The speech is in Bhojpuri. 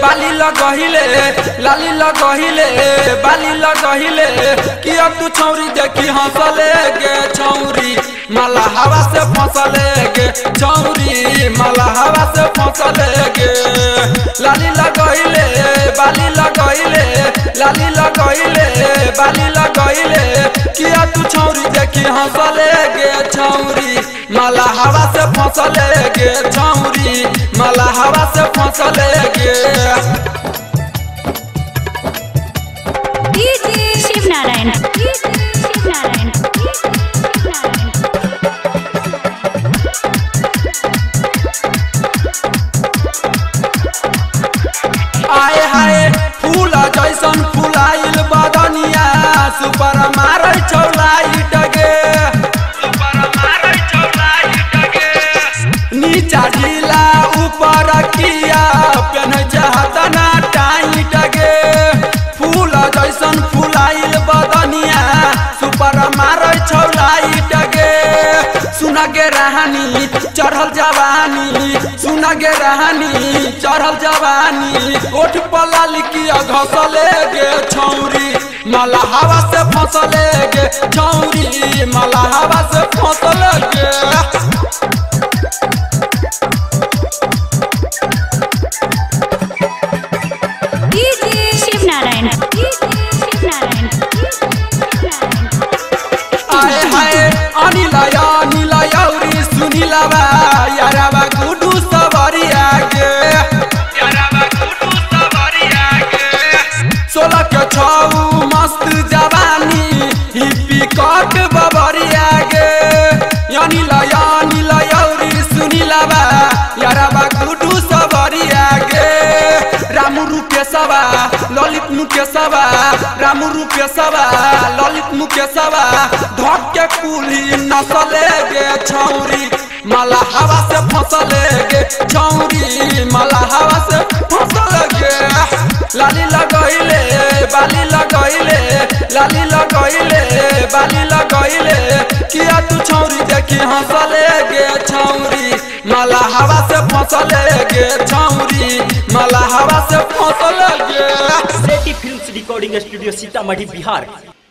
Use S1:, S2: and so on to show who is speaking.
S1: बाली लगहिले लाली लगहिले बाली लगहिले कि अब तू छौरी देखी हंसले गे छौरी माला हवा से फंसले गे छौरी माला हवा से फंसले गे लाली लगहिले बाली लगहिले लाली लगहिले बाली लगहिले कि अब तू छौरी देखी हंसले गे छौरी माला हवा से फंसले गे छौरी माला हवा से फंसले गे
S2: शिव नारायण
S1: आए हाय फूल जैसन फुलाइल बदनिया सुपर मारै छौ लाइट गे नीचा ढीला ऊपर किया पेन जहतना टाइट गे फूल जैसन फुलाइल बदनिया सुपर मारै छौ लाइट गे सुन गे रहनी चढ़ल जवानी सुन गे रहनी चढ़ल जवानी ओठ पला लिखिया घसले गे छौरी माला हवा से फंसले गे छौरी माला हवा से फंसले गे
S2: शिव नारायण
S1: आए हाय अनिलया नीलयौरी सुनिलवा यारवा गुडू सबरिया गे यारवा गुडू सबरिया गे 16 के 6 मस्त जवानी हिप्पी कट बबरिया गे अनिलया नीलयौरी सुनिलवा यारवा गुडू सबरिया गे रामू रूपेशवा ललित मुकेशवा रामू रूपेशवा ललित मुकेशवा धक के कुली नसले गे छौरी माला हवा से फंसले गे छौरी माला हवा से फंसले गे लाली लगहिले बाली लगहिले लाली लगहिले बाली लगहिले किया तू छौरी देखी हंसले गे छौरी माला हवा से फंसले गे छौरी माला हवा से फंसले गे
S3: Sethi films recording studio Sitamarhi Bihar.